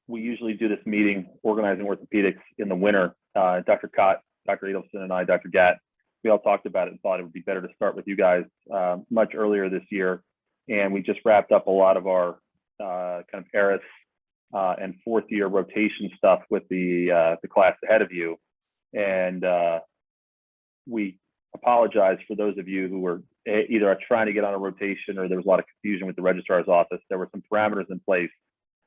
we usually do this meeting organizing orthopedics in the winter. Dr. Katt, Dr. Adelson, and I, Dr. Gatt, we all talked about it and thought it would be better to start with you guys much earlier this year. And we just wrapped up a lot of our kind of ERIS and fourth year rotation stuff with the class ahead of you. And we apologize for those of you who were either trying to get on a rotation or there was a lot of confusion with the registrar's office. There were some parameters in place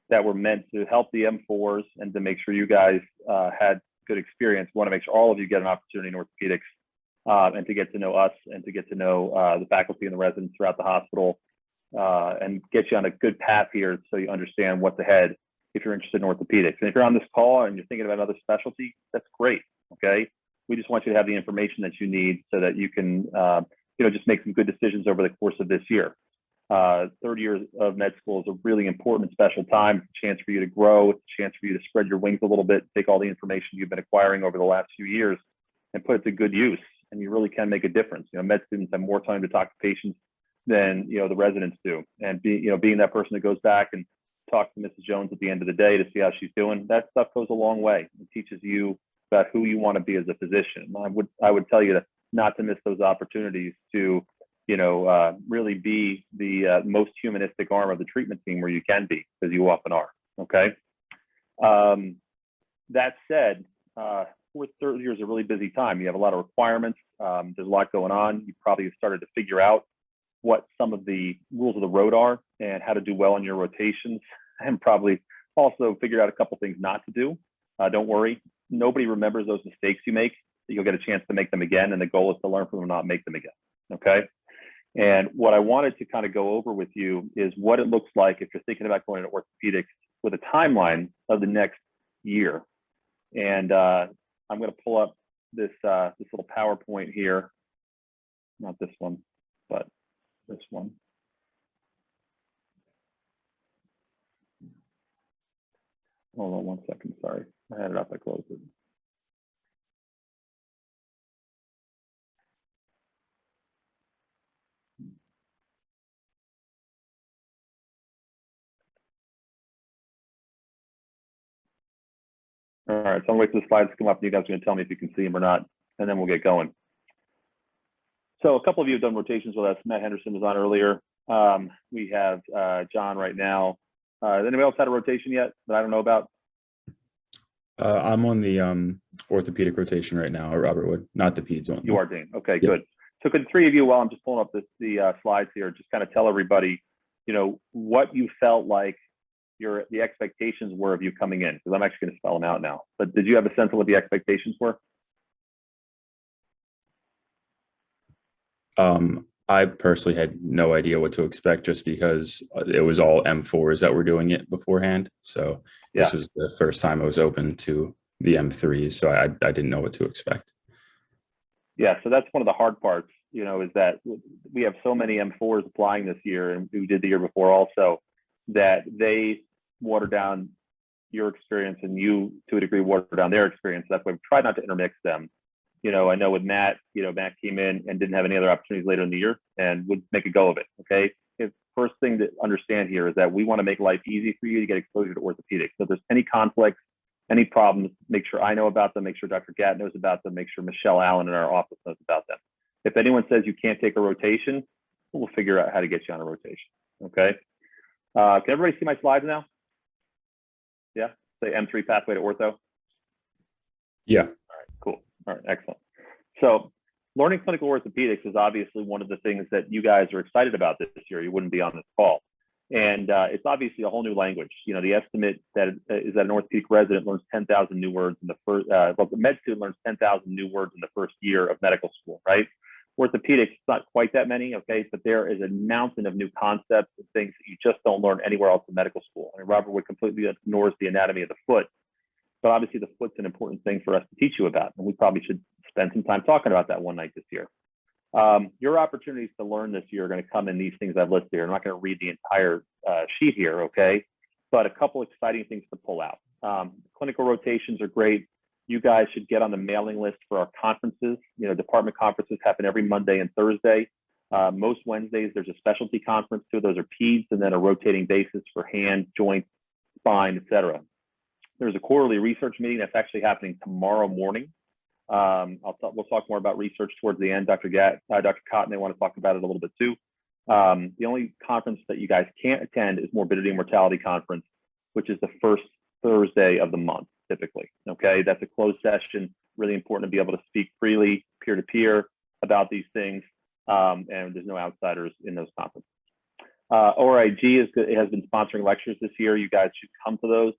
that were meant to help the M4s and to make sure you guys had good experience. We want to make sure all of you get an opportunity in orthopedics and to get to know us and to get to know the faculty and the residents throughout the hospital and get you on a good path here so you understand what's ahead if you're interested in orthopedics. And if you're on this call and you're thinking about another specialty, that's great, okay? We just want you to have the information that you need so that you can just make some good decisions over the course of this year. Third year of med school is a really important special time. It's a chance for you to grow. It's a chance for you to spread your wings a little bit, take all the information you've been acquiring over the last few years and put it to good use. And you really can make a difference. Med students have more time to talk to patients than the residents do. And being that person that goes back and talks to Mrs. Jones at the end of the day to see how she's doing, that stuff goes a long way. It teaches you about who you want to be as a physician. I would tell you not to miss those opportunities to really be the most humanistic arm of the treatment team where you can be, because you often are, okay? That said, fourth, third year is a really busy time. You have a lot of requirements. There's a lot going on. You probably have started to figure out what some of the rules of the road are and how to do well in your rotations, and probably also figured out a couple things not to do. Don't worry, nobody remembers those mistakes you make. You'll get a chance to make them again, and the goal is to learn from them and not make them again, okay? And what I wanted to kind of go over with you is what it looks like if you're thinking about going into orthopedics with a timeline of the next year. And I'm going to pull up this little PowerPoint here, not this one, but this one. Hold on one second, sorry. I had it up, I closed it. All right, so I'm gonna wait for the slides to come up and you guys are gonna tell me if you can see them or not, and then we'll get going. So a couple of you have done rotations with us. Matt Henderson was on earlier. We have John right now. Has anybody else had a rotation yet that I don't know about? I'm on the orthopedic rotation right now at Robert Wood, not the Peds one. You are, Dean. Okay, yep. Good. So could the three of you, while I'm just pulling up the slides here, just kind of tell everybody, what you felt like the expectations were of you coming in, because I'm actually going to spell them out now. But did you have a sense of what the expectations were? I personally had no idea what to expect, just because it was all M4s that were doing it beforehand. So yeah. This was the first time I was open to the M3s, so I didn't know what to expect. Yeah, so that's one of the hard parts, is that we have so many M4s applying this year, and we did the year before also, that they water down your experience and you, to a degree, water down their experience. That's why we try not to intermix them. I know with Matt, Matt came in and didn't have any other opportunities later in the year and would make a go of it, okay? The first thing to understand here is that we want to make life easy for you to get exposure to orthopedics. So if there's any conflicts, any problems, make sure I know about them, make sure Dr. Gatt knows about them, make sure Michelle Allen in our office knows about them. If anyone says you can't take a rotation, we'll figure out how to get you on a rotation, okay? Can everybody see my slides now? Yeah, say M3 pathway to ortho. Yeah. All right, cool. All right, excellent. So learning clinical orthopedics is obviously one of the things that you guys are excited about this year. You wouldn't be on this call. And it's obviously a whole new language. The estimate that is that an orthopedic resident learns 10,000 new words in the first, the med student learns 10,000 new words in the first year of medical school, right? Orthopedics, it's not quite that many, okay, but there is a mountain of new concepts and things that you just don't learn anywhere else in medical school. I mean, Robert Wood completely ignores the anatomy of the foot, but obviously the foot's an important thing for us to teach you about, and we probably should spend some time talking about that one night this year. Your opportunities to learn this year are going to come in these things I've listed here. I'm not going to read the entire sheet here, okay, but a couple exciting things to pull out. Clinical rotations are great. You guys should get on the mailing list for our conferences. Department conferences happen every Monday and Thursday. Most Wednesdays, there's a specialty conference too. Those are Peds, and then a rotating basis for hand, joint, spine, etc. There's a quarterly research meeting that's actually happening tomorrow morning. We'll talk more about research towards the end. Dr. Katt may want to talk about it a little bit too. The only conference that you guys can't attend is Morbidity and Mortality Conference, which is the first Thursday of the month, typically. Okay, that's a closed session. Really important to be able to speak freely, peer-to-peer, about these things, and there's no outsiders in those conferences. ORIG has been sponsoring lectures this year. You guys should come to those.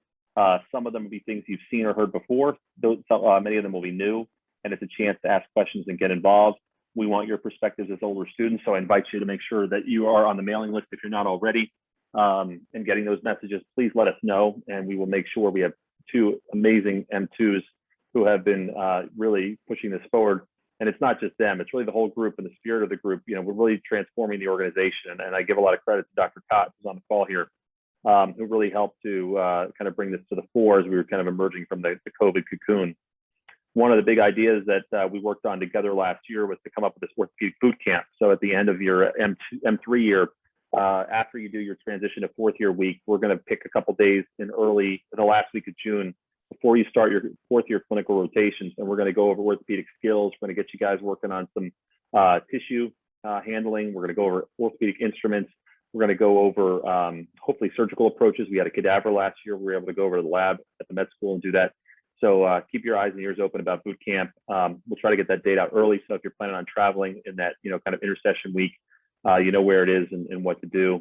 Some of them will be things you've seen or heard before. Many of them will be new, and it's a chance to ask questions and get involved. We want your perspectives as older students, so I invite you to make sure that you are on the mailing list if you're not already, and getting those messages. Please let us know, and we will make sure we have 2 amazing M2s who have been really pushing this forward. And it's not just them, it's really the whole group and the spirit of the group. You know, we're really transforming the organization. And I give a lot of credit to Dr. Katt, who's on the call here, who really helped to kind of bring this to the fore as we were kind of emerging from the COVID cocoon. One of the big ideas that we worked on together last year was to come up with this orthopedic boot camp. So at the end of your M3 year, after you do your transition to 4th year week, we're going to pick a couple days in the last week of June before you start your 4th year clinical rotations. And we're going to go over orthopedic skills. We're going to get you guys working on some tissue handling. We're going to go over orthopedic instruments. We're going to go over hopefully surgical approaches. We had a cadaver last year. We were able to go over to the lab at the med school and do that. So keep your eyes and ears open about boot camp. We'll try to get that date out early. So if you're planning on traveling in that, kind of intercession week, you know where it is and what to do.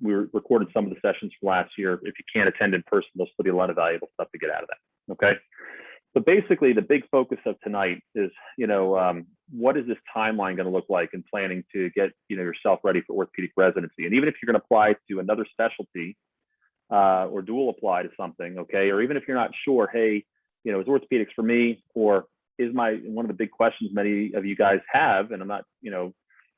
We recorded some of the sessions from last year. If you can't attend in person, there'll still be a lot of valuable stuff to get out of that. Okay. So basically, the big focus of tonight is, what is this timeline going to look like in planning to get, yourself ready for orthopedic residency? And even if you're going to apply to another specialty or dual apply to something, okay, or even if you're not sure, hey, is orthopedics for me, or is one of the big questions many of you guys have, and I'm not,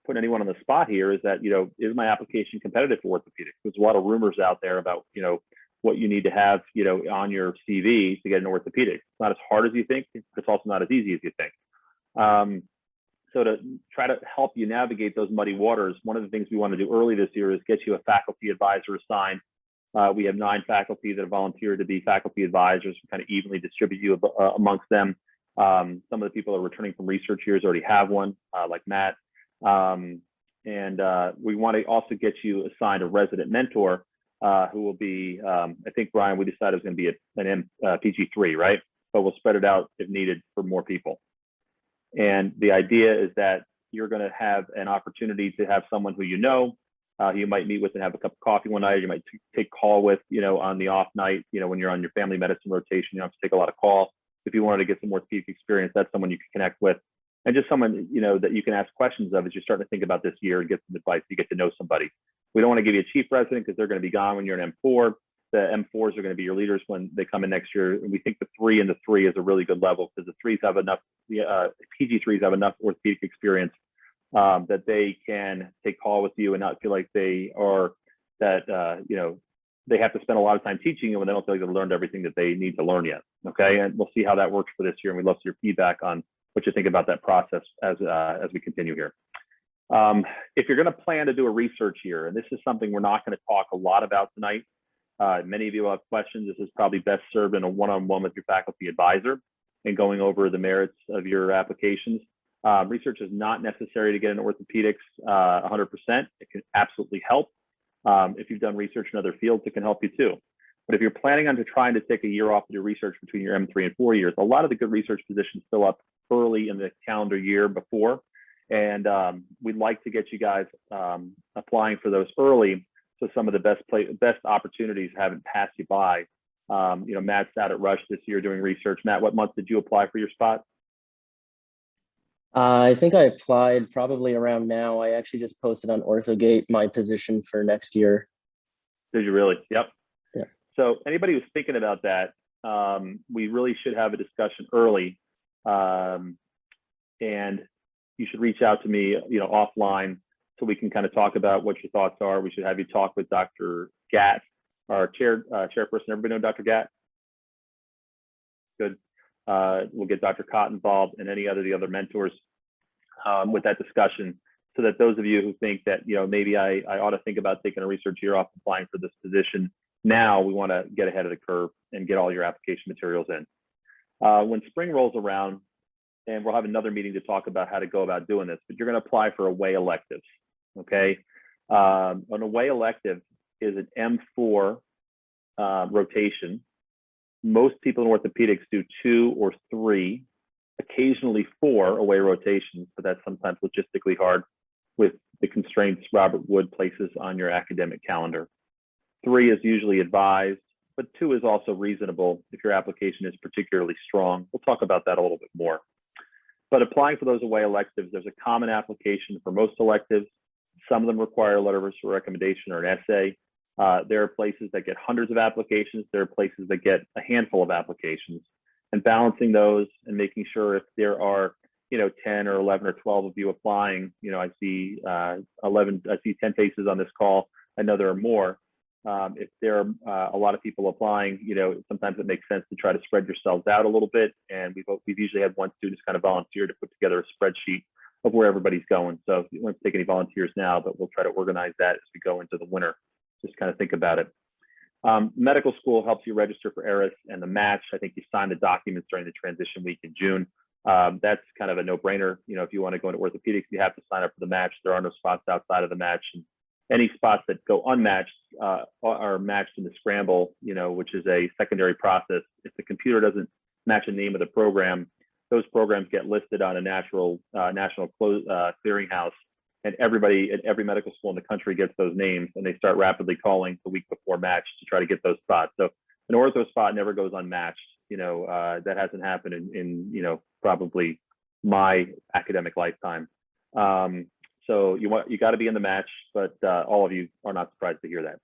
putting anyone on the spot here, is that, is my application competitive for orthopedics? There's a lot of rumors out there about, what you need to have, on your CV to get an orthopedics. It's not as hard as you think, but it's also not as easy as you think. So to try to help you navigate those muddy waters, one of the things we want to do early this year is get you a faculty advisor assigned. We have 9 faculty that have volunteered to be faculty advisors. We kind of evenly distribute you amongst them. Some of the people that are returning from research years already have one, like Matt. And we want to also get you assigned a resident mentor who will be, I think, Brian, we decided it was going to be an PG3, right? But we'll spread it out if needed for more people. And the idea is that you're going to have an opportunity to have someone who you might meet with and have a cup of coffee one night. You might take call with, on the off night, when you're on your family medicine rotation. You don't have to take a lot of calls. If you wanted to get some orthopedic experience, that's someone you can connect with. And just someone, that you can ask questions of as you're starting to think about this year and get some advice. You get to know somebody. We don't want to give you a chief resident because they're going to be gone when you're an M4. The M4s are going to be your leaders when they come in next year. And we think the 3 and the 3 is a really good level because the 3s have enough, PG3s have enough orthopedic experience that they can take call with you and not feel like they are that, they have to spend a lot of time teaching you when they don't feel like they've learned everything that they need to learn yet. Okay. And we'll see how that works for this year. And we'd love your feedback on what you think about that process as we continue here. If you're going to plan to do a research year, and this is something we're not going to talk a lot about tonight, many of you will have questions. This is probably best served in a one-on-one with your faculty advisor and going over the merits of your applications. Research is not necessary to get into orthopedics 100%. It can absolutely help. If you've done research in other fields, it can help you too. But if you're planning on trying to take a year off to do research between your M3 and 4 years, a lot of the good research positions fill up early in the calendar year before. And we'd like to get you guys applying for those early, so some of the best opportunities haven't passed you by. Matt's out at Rush this year doing research. Matt, what month did you apply for your spot? I think I applied probably around now. I actually just posted on OrthoGate my position for next year. Did you really? Yep. Yeah. So anybody who's thinking about that, we really should have a discussion early. And you should reach out to me, offline, so we can kind of talk about what your thoughts are. We should have you talk with Dr. Gatt, our chairperson. Everybody know Dr. Gatt? Good. We'll get Dr. Katt involved and the other mentors with that discussion, so that those of you who think that, maybe I ought to think about taking a research year off applying for this position, Now we want to get ahead of the curve and get all your application materials in. When spring rolls around, and we'll have another meeting to talk about how to go about doing this, but you're going to apply for away electives, okay? An away elective is an M4 rotation. Most people in orthopedics do 2 or 3, occasionally 4 away rotations, but that's sometimes logistically hard with the constraints Robert Wood places on your academic calendar. 3 is usually advised, but 2 is also reasonable if your application is particularly strong. We'll talk about that a little bit more. But applying for those away electives, there's a common application for most electives. Some of them require a letter of recommendation or an essay. There are places that get hundreds of applications. There are places that get a handful of applications. And balancing those and making sure if there are, 10 or 11 or 12 of you applying, I see 10 faces on this call. I know there are more. If there are a lot of people applying, sometimes it makes sense to try to spread yourselves out a little bit. And we've usually had one student kind of volunteer to put together a spreadsheet of where everybody's going. So you won't take any volunteers now, but we'll try to organize that as we go into the winter. Just kind of think about it. Medical school helps you register for ERIS and the match. I think you signed the documents during the transition week in June. That's kind of a no-brainer. If you want to go into orthopedics, you have to sign up for the match. There are no spots outside of the match. And any spots that go unmatched are matched in the scramble, which is a secondary process. If the computer doesn't match the name of the program, those programs get listed on a national clearinghouse, and everybody at every medical school in the country gets those names, and they start rapidly calling the week before match to try to get those spots. So an ortho spot never goes unmatched. That hasn't happened in probably my academic lifetime. So you got to be in the match, but all of you are not surprised to hear that.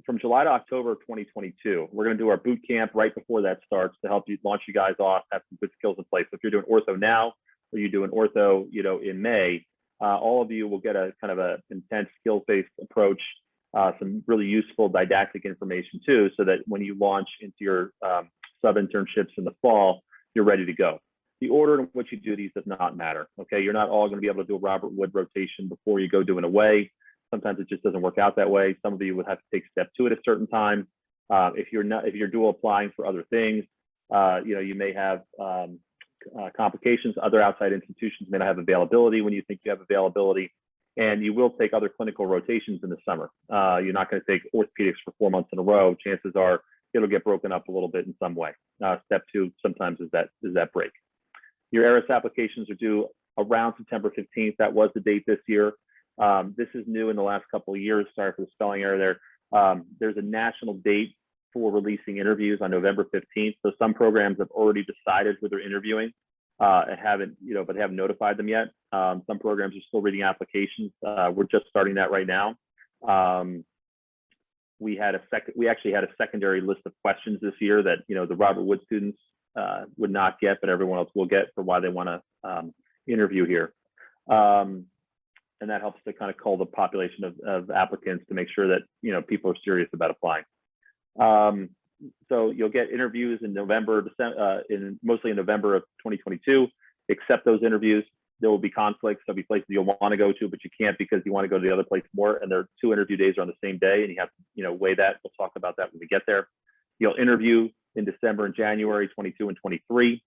From July to October of 2022, we're going to do our boot camp right before that starts to help you launch you guys off, have some good skills in place. So if you're doing ortho now, or you're doing ortho, in May, all of you will get a kind of a intense skills-based approach, some really useful didactic information too, so that when you launch into your sub-internships in the fall, you're ready to go. The order in which you do these does not matter, okay? You're not all going to be able to do a Robert Wood rotation before you go do an away. Sometimes it just doesn't work out that way. Some of you would have to take step 2 at a certain time. If you're dual applying for other things, you may have complications. Other outside institutions may not have availability when you think you have availability, and you will take other clinical rotations in the summer. You're not going to take orthopedics for 4 months in a row. Chances are it'll get broken up a little bit in some way. Step 2 sometimes is that break. Your ERIS applications are due around September 15th. That was the date this year. This is new in the last couple of years. Sorry for the spelling error there. There's a national date for releasing interviews on November 15th. So some programs have already decided who they're interviewing and haven't notified them yet. Some programs are still reading applications. We're just starting that right now. We actually had a secondary list of questions this year that the Robert Wood students would not get, but everyone else will get for why they want to interview here. And that helps to kind of cull the population of applicants to make sure that people are serious about applying. So you'll get interviews in November, mostly in November of 2022. Accept those interviews. There will be conflicts. There'll be places you'll want to go to, but you can't because you want to go to the other place more. And their 2 interview days are on the same day, and you have to weigh that. We'll talk about that when we get there. You'll interview in December and January 22 and 23.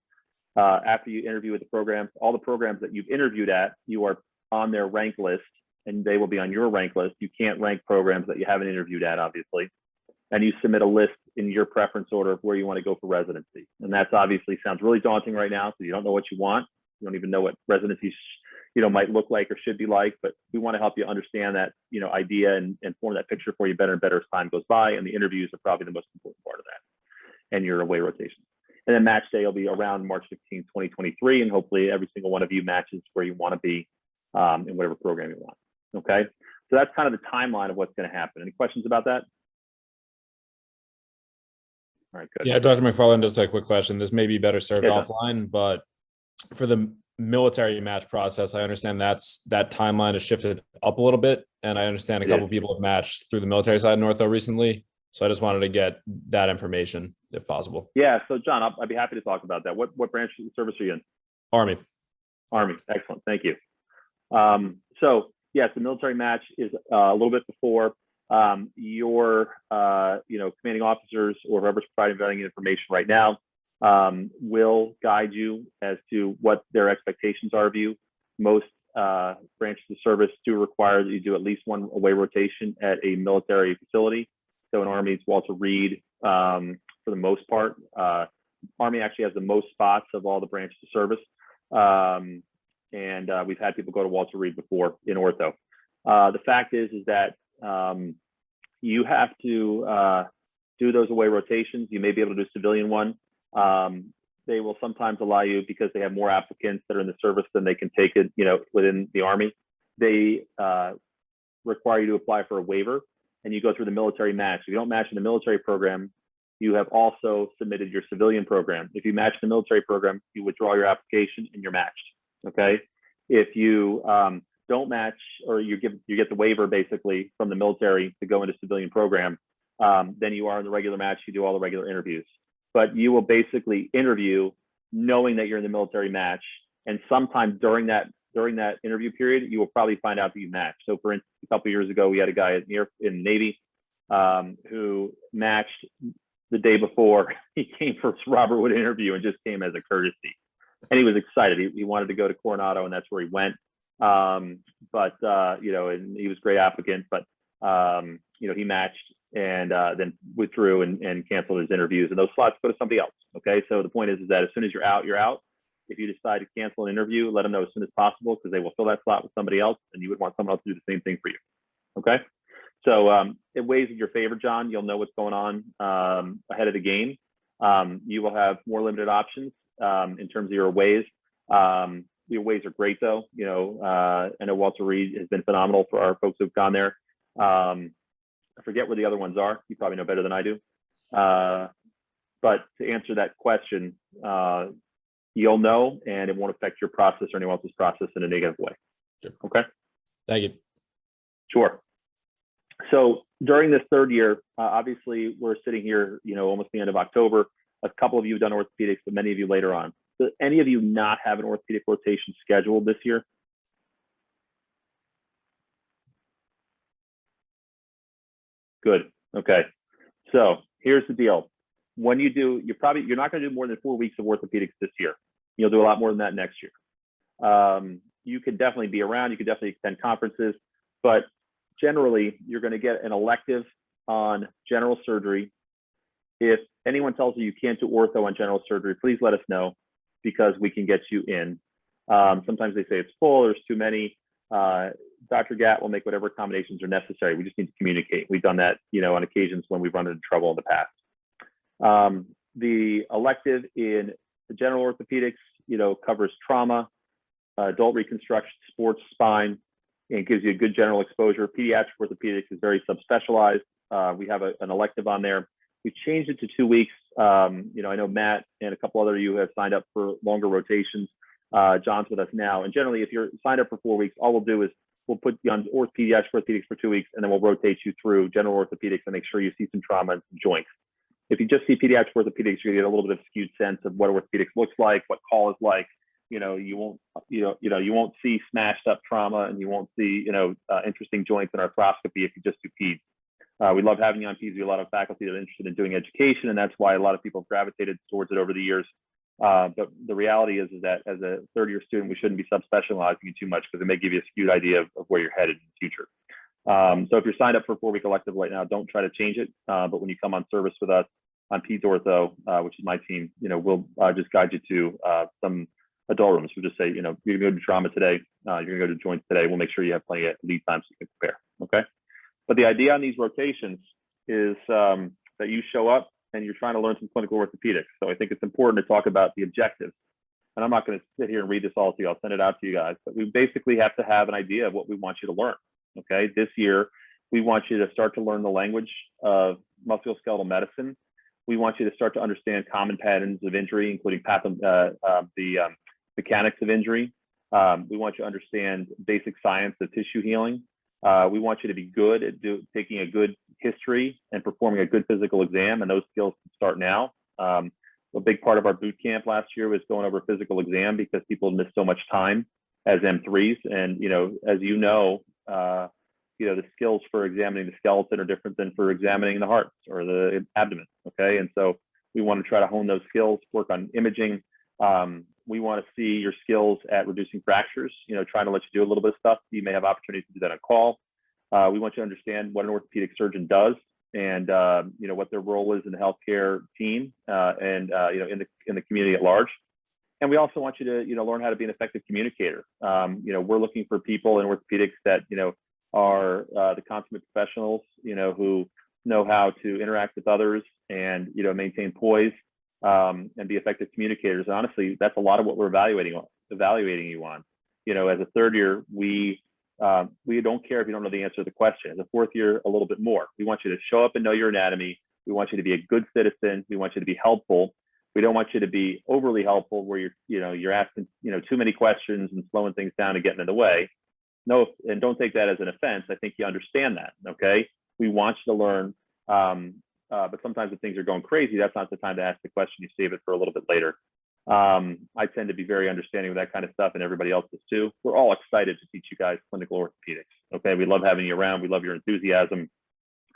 After you interview with the programs, all the programs that you've interviewed at, you are on their rank list, and they will be on your rank list. You can't rank programs that you haven't interviewed at, obviously. And you submit a list in your preference order of where you want to go for residency. And that's obviously sounds really daunting right now, so you don't know what you want. You don't even know what residencies might look like or should be like, but we want to help you understand that idea and form that picture for you better and better as time goes by. And the interviews are probably the most important part of that, and your away rotations. And then match day will be around March 15, 2023, and hopefully every single one of you matches where you want to be in whatever program you want. Okay, so that's kind of the timeline of what's going to happen. Any questions about that? All right, good. Yeah, Dr. McPartland, just a quick question. This may be better served offline, but for the military match process, I understand that timeline has shifted up a little bit, and I understand a couple of people have matched through the military side in ortho recently. So I just wanted to get that information if possible. Yeah. So John, I'd be happy to talk about that. What branch of the service are you in? Army. Army. Excellent. Thank you. So yes, the military match is a little bit before. Your commanding officers or whoever's providing vetting information right now will guide you as to what their expectations are of you. Most branches of service do require that you do at least one away rotation at a military facility. So in Army, it's Walter Reed for the most part. Army actually has the most spots of all the branches of service. And we've had people go to Walter Reed before in ortho. The fact is that you have to do those away rotations. You may be able to do a civilian one. They will sometimes allow you, because they have more applicants that are in the service than they can take it, within the Army. They require you to apply for a waiver, and you go through the military match. If you don't match in the military program, you have also submitted your civilian program. If you match the military program, you withdraw your application and you're matched. Okay. If you don't match, or you get the waiver basically from the military to go into civilian program, then you are in the regular match. You do all the regular interviews, but you will basically interview knowing that you're in the military match. And sometime during that interview period, you will probably find out that you match. So for instance, a couple of years ago, we had a guy in the Navy who matched the day before he came for his Robert Wood interview, and just came as a courtesy. And he was excited. He wanted to go to Coronado, and that's where he went. And he was a great applicant, but he matched and then withdrew and canceled his interviews, and those slots go to somebody else. Okay. So the point is that as soon as you're out, you're out. If you decide to cancel an interview, let them know as soon as possible, because they will fill that slot with somebody else, and you would want someone else to do the same thing for you. Okay. So it weighs in your favor, John. You'll know what's going on ahead of the game. You will have more limited options in terms of your ways. Your ways are great, though. I know Walter Reed has been phenomenal for our folks who've gone there. I forget where the other ones are. You probably know better than I do. But to answer that question, you'll know, and it won't affect your process or anyone else's process in a negative way. Sure. Okay. Thank you. Sure. So during this third year, obviously we're sitting here, almost the end of October. A couple of you have done orthopedics, but many of you later on. Does any of you not have an orthopedic rotation scheduled this year? Good. Okay. So here's the deal. When you do, you're not going to do more than 4 weeks of orthopedics this year. You'll do a lot more than that next year. You could definitely be around. You could definitely attend conferences, but generally you're going to get an elective on general surgery. If anyone tells you you can't do ortho on general surgery, please let us know, because we can get you in. Sometimes they say it's full, there's too many. Dr. Gatt will make whatever accommodations are necessary. We just need to communicate. We've done that, on occasions when we've run into trouble in the past. The elective in general orthopedics, covers trauma, adult reconstruction, sports, spine, and gives you a good general exposure. Pediatric orthopedics is very subspecialized. We have an elective on there. We changed it to 2 weeks. I know Matt and a couple other of you have signed up for longer rotations. John's with us now. And generally, if you're signed up for 4 weeks, all we'll do is we'll put you on pediatric orthopedics for 2 weeks, and then we'll rotate you through general orthopedics and make sure you see some trauma and some joints. If you just see pediatric orthopedics, you're gonna get a little bit of skewed sense of what orthopedics looks like, what call is like. You won't see smashed up trauma, and you won't see interesting joints and arthroscopy if you just do peds. We love having you on peds. We have a lot of faculty that are interested in doing education, and that's why a lot of people have gravitated towards it over the years. But the reality is that as a third-year student, we shouldn't be subspecializing you too much, because it may give you a skewed idea of where you're headed in the future. So if you're signed up for a 4-week elective right now, don't try to change it. But when you come on service with us on Peds Ortho, which is my team, we'll just guide you to some adult rooms. We'll just say, you're gonna go to trauma today, you're gonna go to joints today. We'll make sure you have plenty of lead time so you can prepare. Okay. But the idea on these rotations is that you show up and you're trying to learn some clinical orthopedics. So I think it's important to talk about the objectives. And I'm not going to sit here and read this all to you. I'll send it out to you guys. But we basically have to have an idea of what we want you to learn. Okay. This year, we want you to start to learn the language of musculoskeletal medicine. We want you to start to understand common patterns of injury, including the mechanics of injury. We want you to understand basic science of tissue healing. We want you to be good at taking a good history and performing a good physical exam, and those skills can start now. A big part of our boot camp last year was going over a physical exam, because people missed so much time as M3s. And, as the skills for examining the skeleton are different than for examining the heart or the abdomen. Okay. And so we want to try to hone those skills, work on imaging. We want to see your skills at reducing fractures, trying to let you do a little bit of stuff. You may have opportunities to do that on call. We want you to understand what an orthopedic surgeon does and, what their role is in the healthcare team and in the community at large. And we also want you to, learn how to be an effective communicator. We're looking for people in orthopedics that, are the consummate professionals, who know how to interact with others and, maintain poise and be effective communicators. And honestly, that's a lot of what we're evaluating you on. As a third year, we don't care if you don't know the answer to the question. As a fourth year, a little bit more. We want you to show up and know your anatomy. We want you to be a good citizen. We want you to be helpful. We don't want you to be overly helpful where you're asking, too many questions and slowing things down and getting in the way. No, and don't take that as an offense. I think you understand that. Okay. We want you to learn. But sometimes if things are going crazy, that's not the time to ask the question. You save it for a little bit later. I tend to be very understanding of that kind of stuff, and everybody else is too. We're all excited to teach you guys clinical orthopedics. Okay. We love having you around. We love your enthusiasm.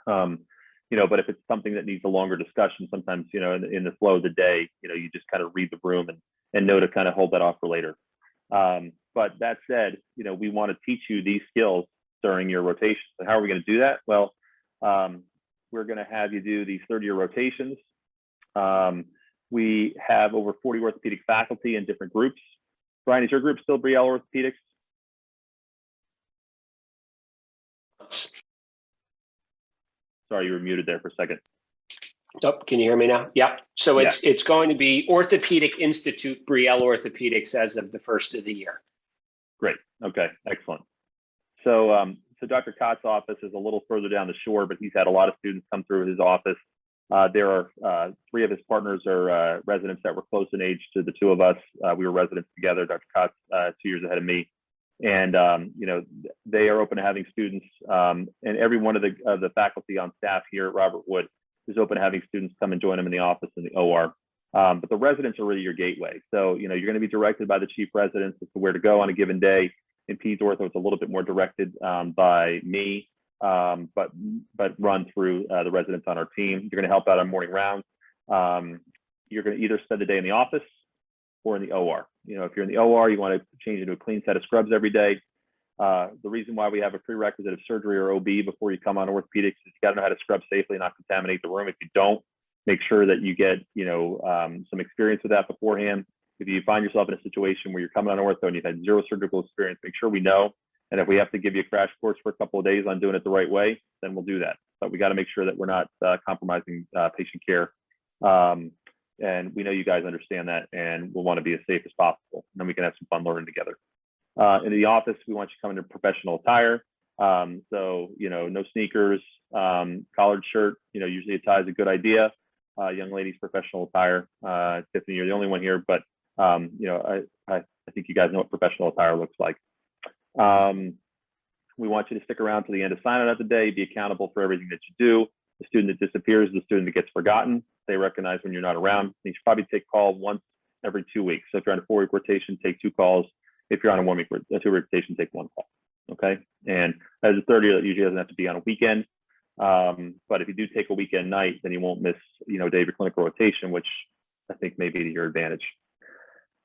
But if it's something that needs a longer discussion, sometimes, in the flow of the day, you just kind of read the room and know to kind of hold that off for later. But that said, we want to teach you these skills during your rotations. And how are we going to do that? Well, we're going to have you do these 30-year rotations. We have over 40 orthopedic faculty in different groups. Brian, is your group still Brielle Orthopedics? Sorry, you were muted there for a second. Oh, can you hear me now? Yeah. So it's going to be Orthopedic Institute Brielle Orthopedics as of the first of the year. Great. Okay. Excellent. So Dr. Katt's office is a little further down the shore, but he's had a lot of students come through his office. There are 3 of his partners are residents that were close in age to the 2 of us. We were residents together. Dr. Katt's 2 years ahead of me. And, they are open to having students, and every one of the faculty on staff here at Robert Wood is open to having students come and join them in the office in the OR. But the residents are really your gateway. So, you're going to be directed by the chief residents as to where to go on a given day. In Peds Ortho, it's a little bit more directed by me, but run through the residents on our team. You're going to help out on morning rounds. You're going to either spend the day in the office or in the OR. If you're in the OR, you want to change into a clean set of scrubs every day. The reason why we have a prerequisite of surgery or OB before you come on orthopedics is you got to know how to scrub safely and not contaminate the room. If you don't, make sure that you get, some experience with that beforehand. If you find yourself in a situation where you're coming on ortho and you've had 0 surgical experience, make sure we know. And if we have to give you a crash course for a couple of days on doing it the right way, then we'll do that. But we got to make sure that we're not compromising patient care. And we know you guys understand that, and we'll want to be as safe as possible. And then we can have some fun learning together. In the office, we want you to come in professional attire. So, no sneakers, collared shirt, usually a tie is a good idea. Young ladies, professional attire. Tiffany, you're the only one here, but, I think you guys know what professional attire looks like. We want you to stick around to the end of sign-out of the day, be accountable for everything that you do. The student that disappears is the student that gets forgotten. They recognize when you're not around. You should probably take calls once every 2 weeks. So if you're on a 4-week rotation, take 2 calls. If you're on a 1-week 2-week rotation, take 1 call. Okay. And as a third year, that usually doesn't have to be on a weekend. But if you do take a weekend night, then you won't miss, day of your clinical rotation, which I think may be to your advantage.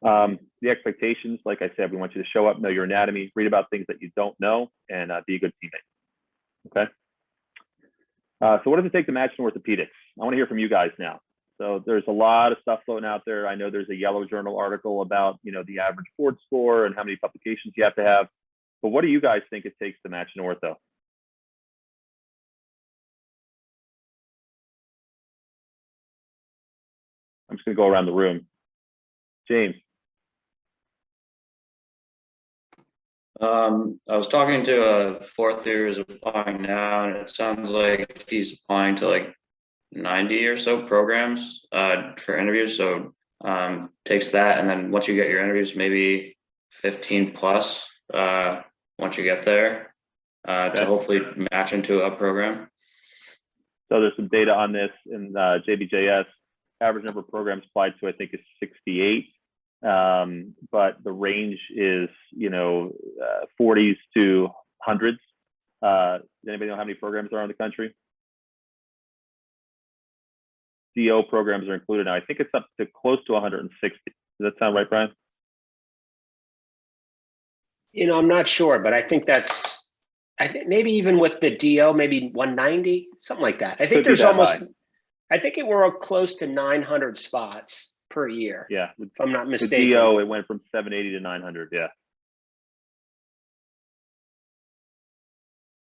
The expectations, like I said, we want you to show up, know your anatomy, read about things that you don't know, and be a good teammate. Okay. So what does it take to match in orthopedics? I want to hear from you guys now. So there's a lot of stuff floating out there. I know there's a Yellow Journal article about, the average board score and how many publications you have to have. But what do you guys think it takes to match in ortho? I'm just going to go around the room. James. I was talking to a 4th year who's applying now, and it sounds like he's applying to like 90 or so programs for interviews. So takes that, and then once you get your interviews, maybe 15 plus once you get there to hopefully match into a program. So there's some data on this in JBJS. Average number of programs applied to, I think, is 68. But the range is, 40s to hundreds. Does anybody know how many programs there are in the country? DO programs are included now. I think it's up to close to 160. Does that sound right, Brian? I'm not sure, but I think maybe even with the DO, maybe 190, something like that. I think there's almost, I think we're close to 900 spots per year. Yeah. If I'm not mistaken. The DO, it went from 780 to 900. Yeah.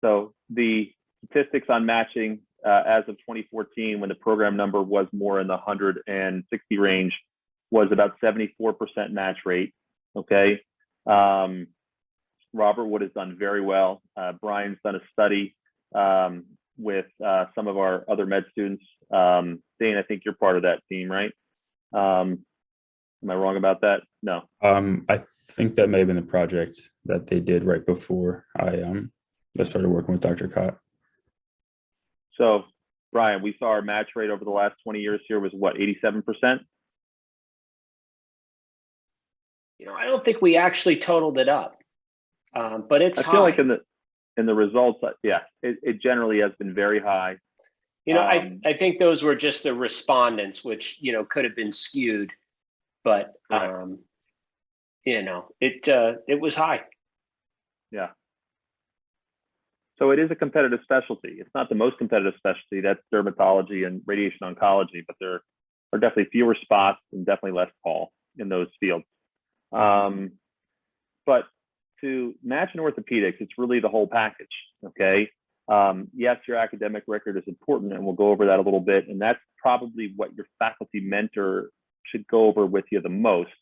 So the statistics on matching as of 2014, when the program number was more in the 160 range, was about 74% match rate. Okay. Robert Wood has done very well. Brian's done a study with some of our other med students. Dane, I think you're part of that team, right? Am I wrong about that? No. I think that may have been the project that they did right before I started working with Dr. Katt. So, Brian, we saw our match rate over the last 20 years here was what, 87%? I don't think we actually totaled it up, but it's high. I feel like in the results, yeah, it generally has been very high. I think those were just the respondents, which could have been skewed, but right. it was high. Yeah. So it is a competitive specialty. It's not the most competitive specialty. That's dermatology and radiation oncology, but there are definitely fewer spots and definitely less call in those fields. But to match in orthopedics, it's really the whole package. Okay. Yes, your academic record is important, and we'll go over that a little bit. And that's probably what your faculty mentor should go over with you the most.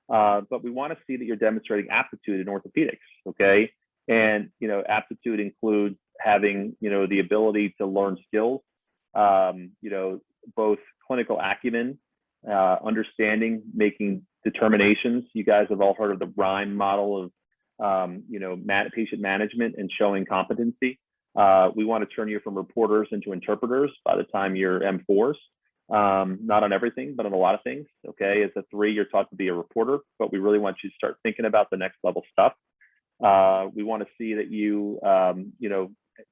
But we want to see that you're demonstrating aptitude in orthopedics. Okay. And, aptitude includes having, the ability to learn skills, both clinical acumen, understanding, making determinations. You guys have all heard of the RHIME model of, patient management and showing competency. We want to turn you from reporters into interpreters by the time you're M4s. Not on everything, but on a lot of things. Okay. As a 3, you're taught to be a reporter, but we really want you to start thinking about the next level stuff. We want to see that you,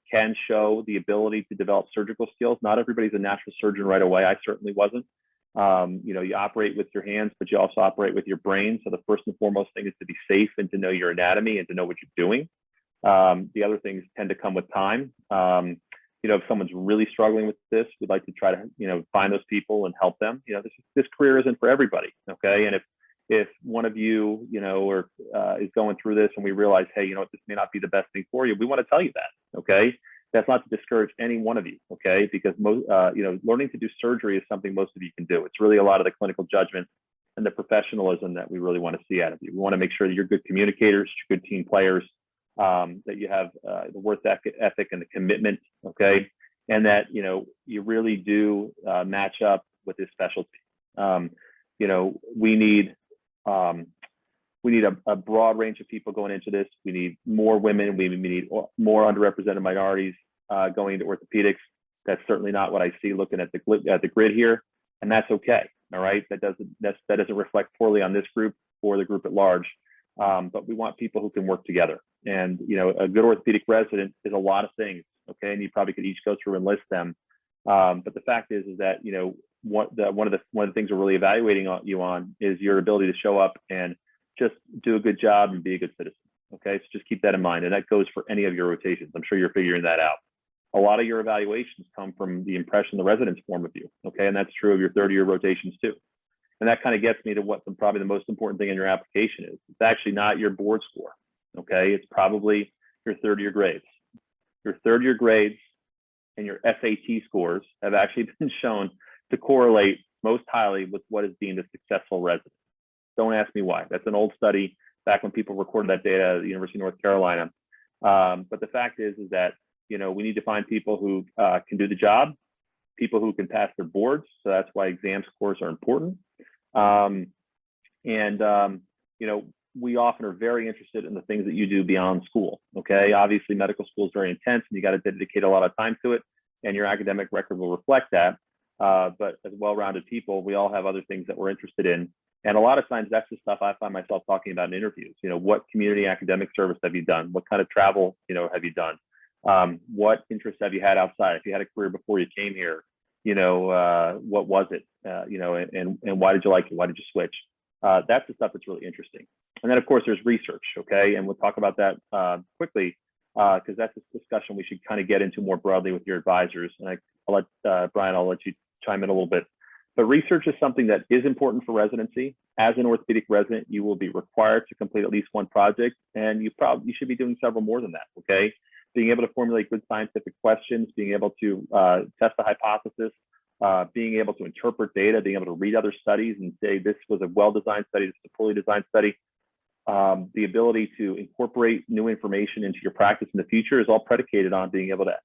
can show the ability to develop surgical skills. Not everybody's a natural surgeon right away. I certainly wasn't. You operate with your hands, but you also operate with your brain. So the first and foremost thing is to be safe and to know your anatomy and to know what you're doing. The other things tend to come with time. If someone's really struggling with this, we'd like to try to, find those people and help them. This career isn't for everybody. Okay. And if one of you, or is going through this and we realize, hey, this may not be the best thing for you, we want to tell you that. Okay. That's not to discourage any one of you. Okay. Because learning to do surgery is something most of you can do. It's really a lot of the clinical judgment and the professionalism that we really want to see out of you. We want to make sure that you're good communicators, you're good team players, that you have the work ethic and the commitment. Okay. And that, you really do match up with this specialty. We need a broad range of people going into this. We need more women. We need more underrepresented minorities going into orthopedics. That's certainly not what I see looking at the grid here, and that's okay. All right, that doesn't reflect poorly on this group or the group at large. But we want people who can work together. And a good orthopedic resident is a lot of things. Okay, and you probably could each go through and list them. But the fact is that one of the things we're really evaluating you on is your ability to show up and just do a good job and be a good citizen. Okay, so just keep that in mind, and that goes for any of your rotations. I'm sure you're figuring that out. A lot of your evaluations come from the impression the residents form of you. Okay, and that's true of your third-year rotations too. And that kind of gets me to what probably the most important thing in your application is. It's actually not your board score. Okay, it's probably your third-year grades. Your third-year grades and your SAT scores have actually been shown to correlate most highly with what is deemed a successful resident. Don't ask me why. That's an old study back when people recorded that data at the University of North Carolina. But the fact is that, we need to find people who can do the job, people who can pass their boards. So that's why exam scores are important. We often are very interested in the things that you do beyond school. Okay. Obviously medical school is very intense and you got to dedicate a lot of time to it, and your academic record will reflect that. But as well-rounded people, we all have other things that we're interested in. And a lot of times that's the stuff I find myself talking about in interviews. What community academic service have you done? What kind of travel, have you done? What interests have you had outside? If you had a career before you came here, what was it? And why did you like it? Why did you switch? That's the stuff that's really interesting. And then of course there's research, okay? And we'll talk about that quickly because that's a discussion we should kind of get into more broadly with your advisors. And I'll let Brian, I'll let you chime in a little bit. But research is something that is important for residency. As an orthopedic resident, you will be required to complete at least one project, and you should be doing several more than that, okay? Being able to formulate good scientific questions, being able to test a hypothesis, being able to interpret data, being able to read other studies and say this was a well-designed study, this is a poorly designed study. The ability to incorporate new information into your practice in the future is all predicated on being able to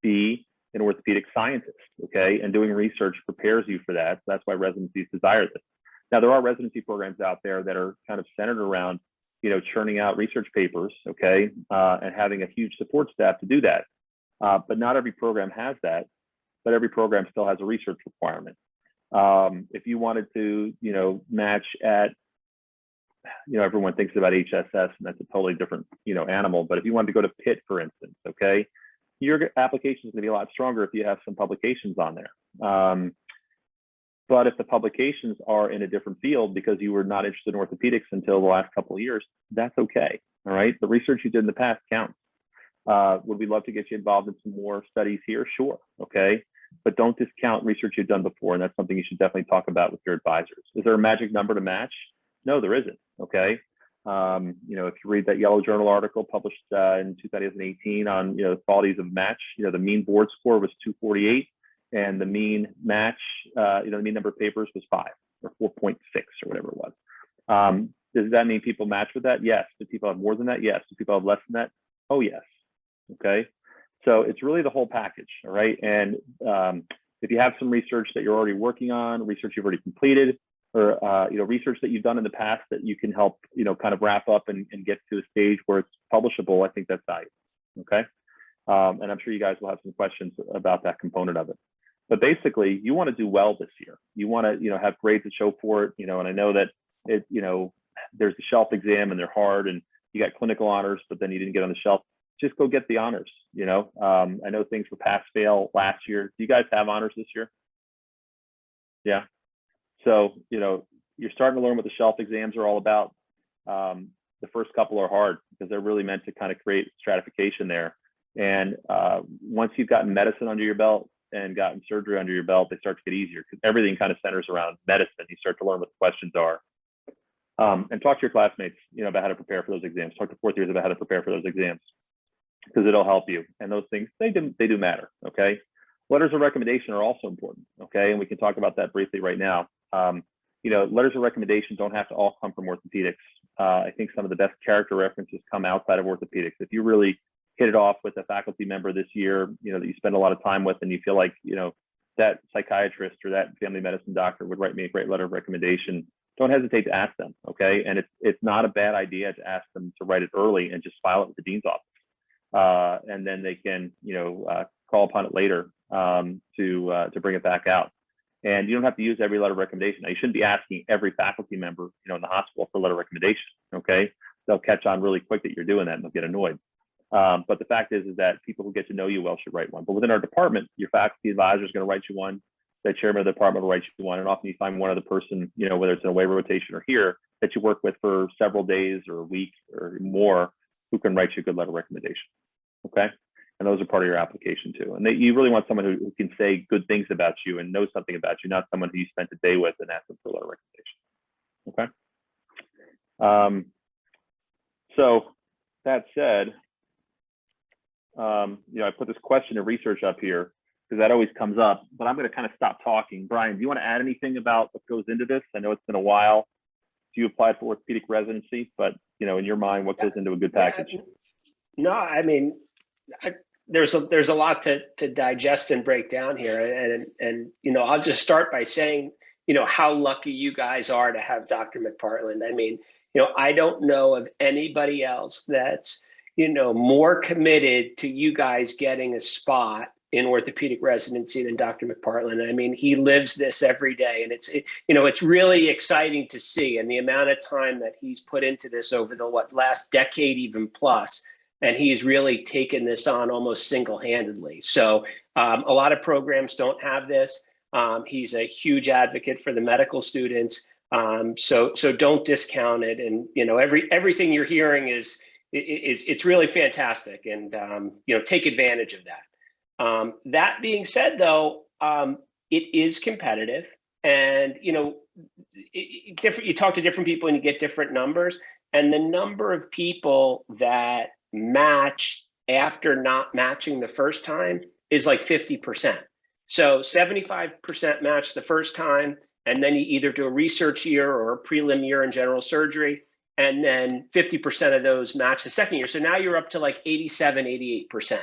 be an orthopedic scientist, okay? And doing research prepares you for that. So that's why residencies desire this. Now, there are residency programs out there that are kind of centered around, churning out research papers, okay? And having a huge support staff to do that. But not every program has that, but every program still has a research requirement. If you wanted to, match at, everyone thinks about HSS and that's a totally different, animal. But if you wanted to go to Pitt, for instance, okay, your application is going to be a lot stronger if you have some publications on there. But if the publications are in a different field because you were not interested in orthopedics until the last couple of years, that's okay. All right. The research you did in the past counts. Would we love to get you involved in some more studies here? Sure. Okay. But don't discount research you've done before. And that's something you should definitely talk about with your advisors. Is there a magic number to match? No, there isn't. Okay. If you read that Yellow Journal article published in 2018 on, the qualities of match, the mean board score was 248 and the mean match, the mean number of papers was 5 or 4.6 or whatever it was. Does that mean people match with that? Yes. Do people have more than that? Yes. Do people have less than that? Oh, yes. Okay. So it's really the whole package. All right. And if you have some research that you're already working on, research you've already completed, or research that you've done in the past that you can help, kind of wrap up and get to a stage where it's publishable, I think that's valuable. Okay. And I'm sure you guys will have some questions about that component of it. But basically, you want to do well this year. You want to, have grades that show for it, and I know that it, there's the shelf exam and they're hard and you got clinical honors, but then you didn't get on the shelf. Just go get the honors, I know things were pass fail last year. Do you guys have honors this year? Yeah. So, you're starting to learn what the shelf exams are all about. The first couple are hard because they're really meant to kind of create stratification there. And once you've gotten medicine under your belt and gotten surgery under your belt, they start to get easier because everything kind of centers around medicine. You start to learn what the questions are. And talk to your classmates, about how to prepare for those exams. Talk to fourth years about how to prepare for those exams because it'll help you. And those things, they do matter, okay? Letters of recommendation are also important, okay? And we can talk about that briefly right now. Letters of recommendation don't have to all come from orthopedics. I think some of the best character references come outside of orthopedics. If you really hit it off with a faculty member this year, that you spend a lot of time with and you feel like, that psychiatrist or that family medicine doctor would write me a great letter of recommendation, don't hesitate to ask them, okay? And it's not a bad idea to ask them to write it early and just file it with the dean's office. And then they can, call upon it later to bring it back out. And you don't have to use every letter of recommendation. Now, you shouldn't be asking every faculty member, in the hospital for a letter of recommendation, okay? They'll catch on really quick that you're doing that and they'll get annoyed. But the fact is that people who get to know you well should write one. But within our department, your faculty advisor is going to write you one. The chairman of the department will write you one. And often you find one other person, whether it's in a waiver rotation or here, that you work with for several days or a week or more, who can write you a good letter of recommendation, okay? And those are part of your application too. And you really want someone who can say good things about you and know something about you, not someone who you spent a day with and ask them for a letter of recommendation. Okay. So that said, I put this question of research up here because that always comes up, but I'm going to kind of stop talking. Brian, do you want to add anything about what goes into this? I know it's been a while. You applied for orthopedic residency, but in your mind, what goes into a good package? No, I mean, there's a lot to digest and break down here, and I'll just start by saying how lucky you guys are to have Dr. McPartland. I mean, I don't know of anybody else that's more committed to you guys getting a spot in orthopedic residency than Dr. McPartland. I mean, he lives this every day, and it's really exciting to see, and the amount of time that he's put into this over the last decade even plus. and he's really taken this on almost single-handedly. So a lot of programs don't have this. He's a huge advocate for the medical students. So don't discount it. And, you know, everything you're hearing is it's really fantastic, and, you know, take advantage of that. That being said, though, it is competitive, and, you know, you talk to different people and you get different numbers, and the number of people that match after not matching the first time is like 50%. So 75% match the first time, and then you either do a research year or a prelim year in general surgery, and then 50% of those match the second year. So now you're up to like 87, 88%.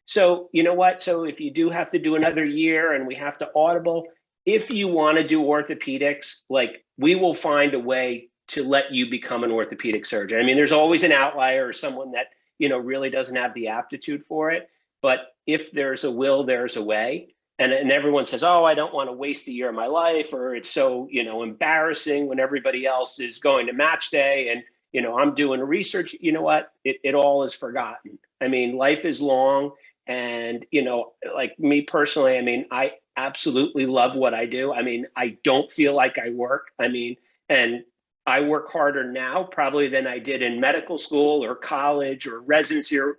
So you know what? So if you do have to do another year and we have to audible, if you want to do orthopedics, like, we will find a way to let you become an orthopedic surgeon. I mean, there's always an outlier or someone that, you know, really doesn't have the aptitude for it. But if there's a will, there's a way. And everyone says, oh, I don't want to waste a year of my life, or it's so, you know, embarrassing when everybody else is going to match day and, you know, I'm doing research. You know what? It all is forgotten. I mean, life is long. And, you know, like me personally, I mean, I absolutely love what I do. I mean, I don't feel like I work. I mean, and I work harder now probably than I did in medical school or college or residency or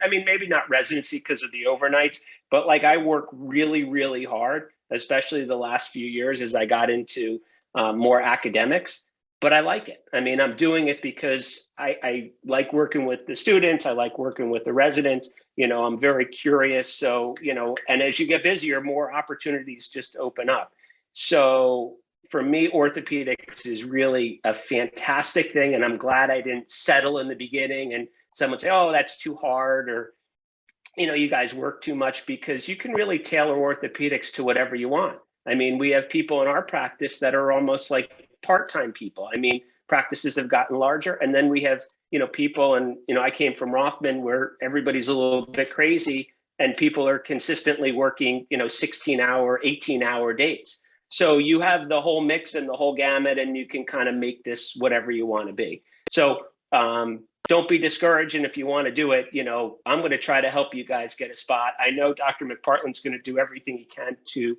I mean, maybe not residency because of the overnights, but like I work really, really hard, especially the last few years as I got into more academics. But I like it. I mean, I'm doing it because I like working with the students. I like working with the residents. You know, I'm very curious. So, you know, and as you get busier, more opportunities just open up. So for me, orthopedics is really a fantastic thing. And I'm glad I didn't settle in the beginning and someone say, oh, that's too hard, or, you know, you guys work too much, because you can really tailor orthopedics to whatever you want. I mean, we have people in our practice that are almost like part-time people. I mean, practices have gotten larger, and then we have, you know, people, and, you know, I came from Rothman where everybody's a little bit crazy and people are consistently working, you know, 16-hour, 18-hour days. So you have the whole mix and the whole gamut, and you can kind of make this whatever you want to be. So don't be discouraged. And if you want to do it, you know, I'm going to try to help you guys get a spot. I know Dr. McPartland's going to do everything he can to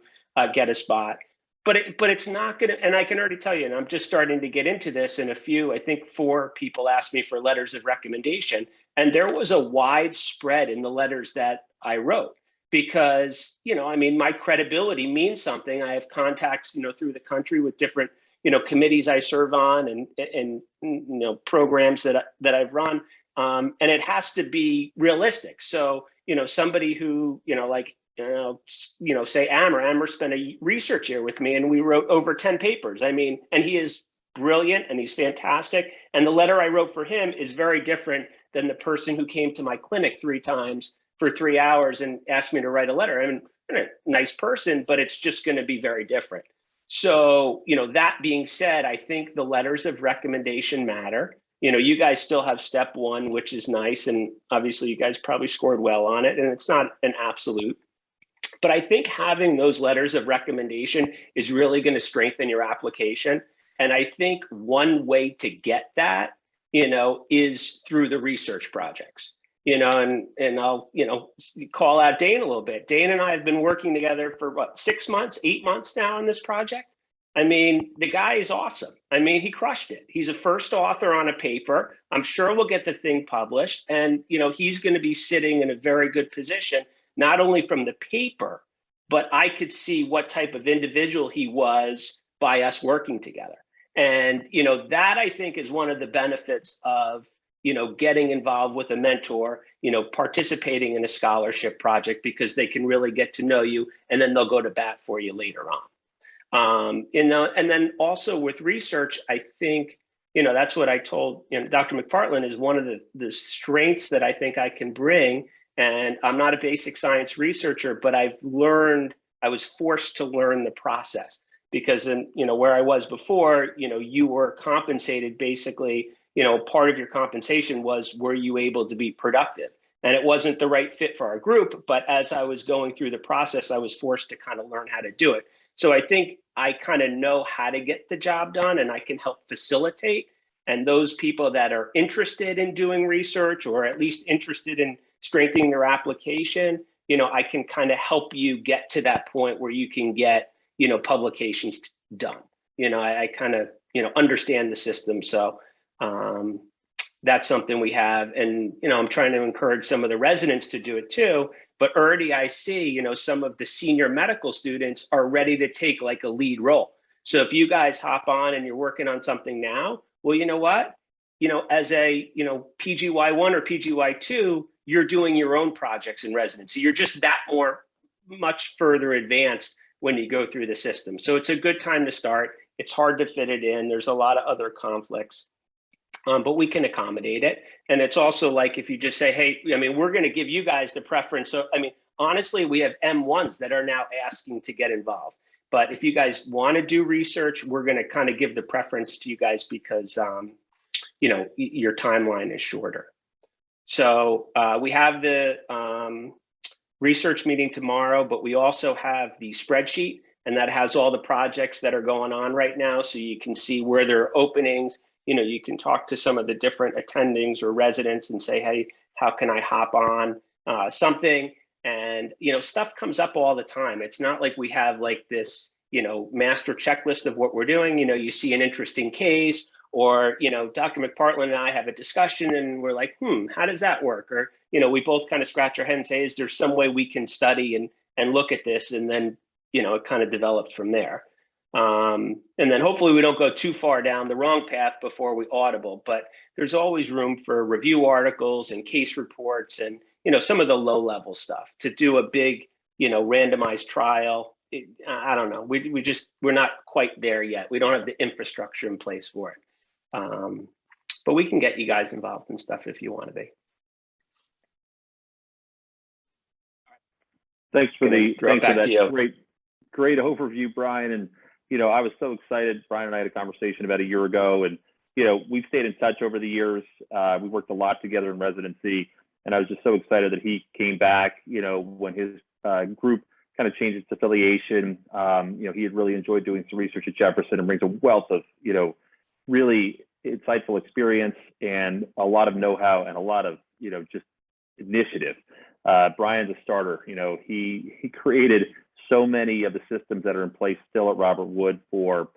get a spot. But it's not going to, and I can already tell you, and I'm just starting to get into this, and I think 4 people asked me for letters of recommendation, and there was a wide spread in the letters that I wrote, because, you know, I mean, my credibility means something. I have contacts, you know, through the country with different, you know, committees I serve on, and you know, programs that I've run, and it has to be realistic. So, you know, somebody who, you know, like, you know, say Amr spent a research year with me, and we wrote over 10 papers. I mean, and he is brilliant and he's fantastic. And the letter I wrote for him is very different than the person who came to my clinic 3 times for 3 hours and asked me to write a letter. I mean, a nice person, but it's just going to be very different. So, you know, that being said, I think the letters of recommendation matter. You know, you guys still have step 1, which is nice. And obviously you guys probably scored well on it, and it's not an absolute. But I think having those letters of recommendation is really going to strengthen your application. And I think one way to get that, you know, is through the research projects, you know, and I'll, you know, call out Dane a little bit. Dane and I have been working together for what, 6 months, 8 months now on this project. I mean, the guy is awesome. I mean, he crushed it. He's a first author on a paper. I'm sure we'll get the thing published. And, you know, he's going to be sitting in a very good position, not only from the paper, but I could see what type of individual he was by us working together. And, you know, that I think is one of the benefits of, you know, getting involved with a mentor, you know, participating in a scholarship project, because they can really get to know you, and then they'll go to bat for you later on. You know, and then also with research, I think, you know, that's what I told, you know, Dr. McPartland is one of the strengths that I think I can bring. And I'm not a basic science researcher, but I was forced to learn the process, because in, you know, where I was before, you know, you were compensated basically, you know, part of your compensation was, were you able to be productive? And it wasn't the right fit for our group, but as I was going through the process, I was forced to kind of learn how to do it. So I think I kind of know how to get the job done, and I can help facilitate. And those people that are interested in doing research, or at least interested in strengthening their application, you know, I can kind of help you get to that point where you can get, you know, publications done. You know, I kind of, you know, understand the system. So that's something we have. And, you know, I'm trying to encourage some of the residents to do it too. But already I see, you know, some of the senior medical students are ready to take like a lead role. So if you guys hop on and you're working on something now, well, you know what? You know, as a, you know, PGY1 or PGY2, you're doing your own projects in residency. You're just that much further advanced when you go through the system. So it's a good time to start. It's hard to fit it in. There's a lot of other conflicts, but we can accommodate it. And it's also like, if you just say, hey, I mean, we're going to give you guys the preference. So, I mean, honestly, we have M1s that are now asking to get involved. But if you guys want to do research, we're going to kind of give the preference to you guys because, you know, your timeline is shorter. So we have the research meeting tomorrow, but we also have the spreadsheet, and that has all the projects that are going on right now. So you can see where there are openings. You know, you can talk to some of the different attendings or residents and say, hey, how can I hop on something? And, you know, stuff comes up all the time. It's not like we have like this, you know, master checklist of what we're doing. You know, you see an interesting case, or, you know, Dr. McPartland and I have a discussion and we're like, how does that work? Or, you know, we both kind of scratch our head and say, is there some way we can study and look at this? And then, you know, it kind of develops from there. And then hopefully we don't go too far down the wrong path before we audible, but there's always room for review articles and case reports and, you know, some of the low level stuff. To do a big, you know, randomized trial, I don't know. We're not quite there yet. We don't have the infrastructure in place for it. But we can get you guys involved in stuff if you want to be. Thanks for that great overview, Brian. And, you know, I was so excited. Brian and I had a conversation about a year ago, and, you know, we've stayed in touch over the years. We worked a lot together in residency, and I was just so excited that he came back, you know, when his group kind of changed its affiliation. You know, he had really enjoyed doing some research at Jefferson and brings a wealth of, you know, really insightful experience and a lot of know-how and a lot of, you know, just initiative. Brian's a starter. You know, he created so many of the systems that are in place still at Robert Wood for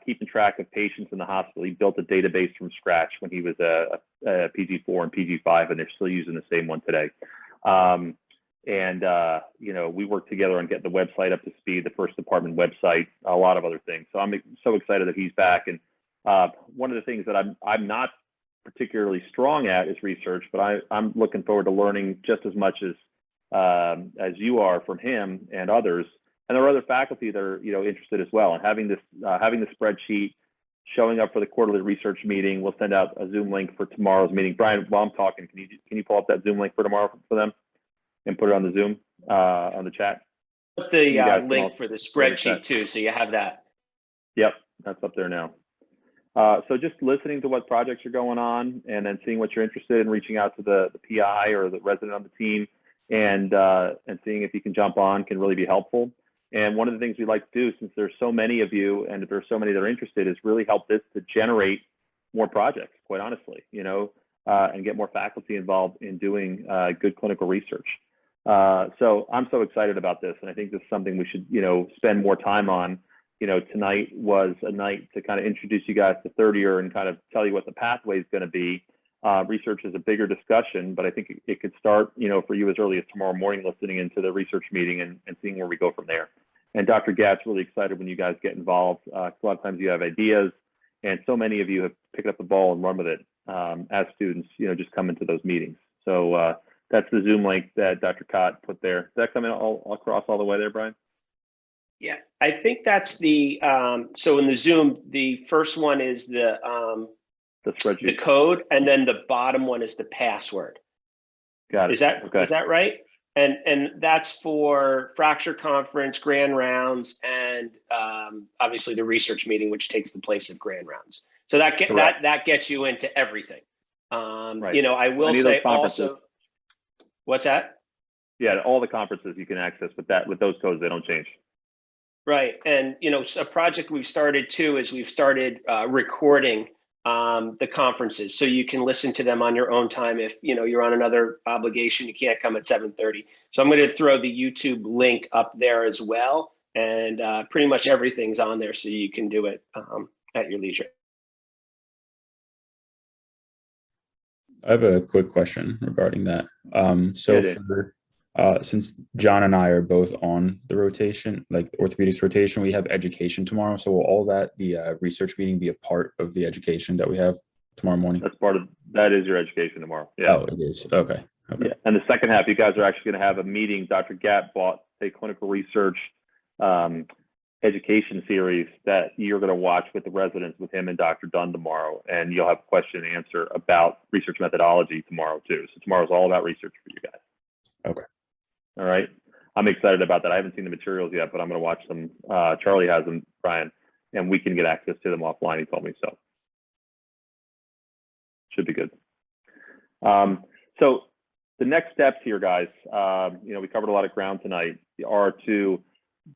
keeping track of patients in the hospital. He built a database from scratch when he was a PG4 and PG5, and they're still using the same one today. You know, we worked together on getting the website up to speed, the first department website, a lot of other things. So I'm so excited that he's back. And one of the things that I'm not particularly strong at is research, but I'm looking forward to learning just as much as you are from him and others. And there are other faculty that are, you know, interested as well. And having this having the spreadsheet, showing up for the quarterly research meeting, we'll send out a Zoom link for tomorrow's meeting. Brian, while I'm talking, can you pull up that Zoom link for tomorrow for them and put it on the Zoom on the chat? Put the link for the spreadsheet too, so you have that. Yep, that's up there now. So just listening to what projects are going on, and then seeing what you're interested in, reaching out to the PI or the resident on the team, and seeing if you can jump on can really be helpful. And one of the things we like to do, since there's so many of you and there's so many that are interested, is really help this to generate more projects, quite honestly, you know, and get more faculty involved in doing good clinical research. So I'm so excited about this, and I think this is something we should, you know, spend more time on. You know, tonight was a night to kind of introduce you guys to third year and kind of tell you what the pathway is going to be. Research is a bigger discussion, but I think it could start, you know, for you as early as tomorrow morning, listening into the research meeting and seeing where we go from there. And Dr. Gatt's really excited when you guys get involved. A lot of times you have ideas, and so many of you have picked up the ball and run with it as students, you know, just come into those meetings. So that's the Zoom link that Dr. Katt put there. Does that come in all across all the way there, Brian? Yeah, I think that's the, so in the Zoom, the first one is the spreadsheet, the code, and then the bottom one is the password. Got it. Is that right? And that's for fracture conference, grand rounds, and obviously the research meeting, which takes the place of grand rounds. So that gets you into everything. Right. You know, I will say also, what's that? Yeah, all the conferences you can access with those codes, they don't change. Right. And, you know, a project we've started too is we've started recording the conferences, so you can listen to them on your own time. If you're on another obligation, you can't come at 7:30. So I'm going to throw the YouTube link up there as well, and pretty much everything's on there, so you can do it at your leisure. I have a quick question regarding that. Since John and I are both on the rotation, like the orthopedics rotation, we have education tomorrow. So will all that, the research meeting, be a part of the education that we have tomorrow morning? That is your education tomorrow. Yeah. Oh, it is. Okay. Yeah. And the second half, you guys are actually going to have a meeting. Dr. Gatt bought a clinical research education series that you're going to watch with the residents, with him and Dr. Dunn tomorrow. And you'll have a question and answer about research methodology tomorrow too. So tomorrow's all about research for you guys. Okay. All right. I'm excited about that. I haven't seen the materials yet, but I'm going to watch them. Charlie has them, Brian, and we can get access to them offline. He told me so. Should be good. So the next steps here, guys, we covered a lot of ground tonight, are to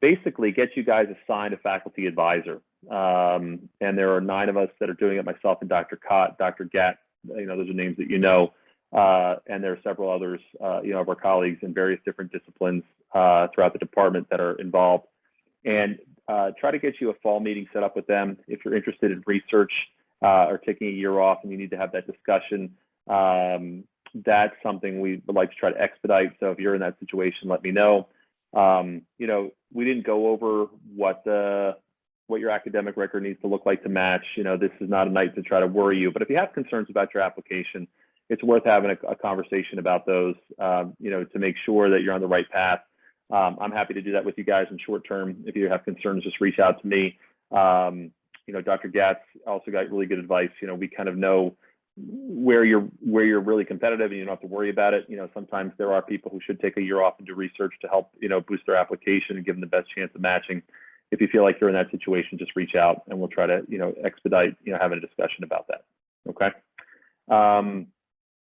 basically get you guys assigned a faculty advisor. And there are 9 of us that are doing it, myself and Dr. Katt, Dr. Gatt, those are names that and there are several others, of our colleagues in various different disciplines throughout the department that are involved. And try to get you a fall meeting set up with them. If you're interested in research or taking a year off and you need to have that discussion, that's something we would like to try to expedite. So if you're in that situation, let me know. We didn't go over what your academic record needs to look like to match. This is not a night to try to worry you, but if you have concerns about your application, it's worth having a conversation about those, to make sure that you're on the right path. I'm happy to do that with you guys in short term. If you have concerns, just reach out to me. Dr. Gatt's also got really good advice. We kind of know where you're really competitive and you don't have to worry about it. Sometimes there are people who should take a year off and do research to help, boost their application and give them the best chance of matching. If you feel like you're in that situation, just reach out and we'll try to, expedite, having a discussion about that. Okay.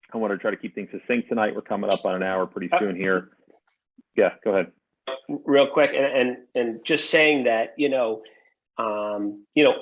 I want to try to keep things succinct tonight. We're coming up on an hour pretty soon here. Yeah, go ahead. Real quick, and just saying that,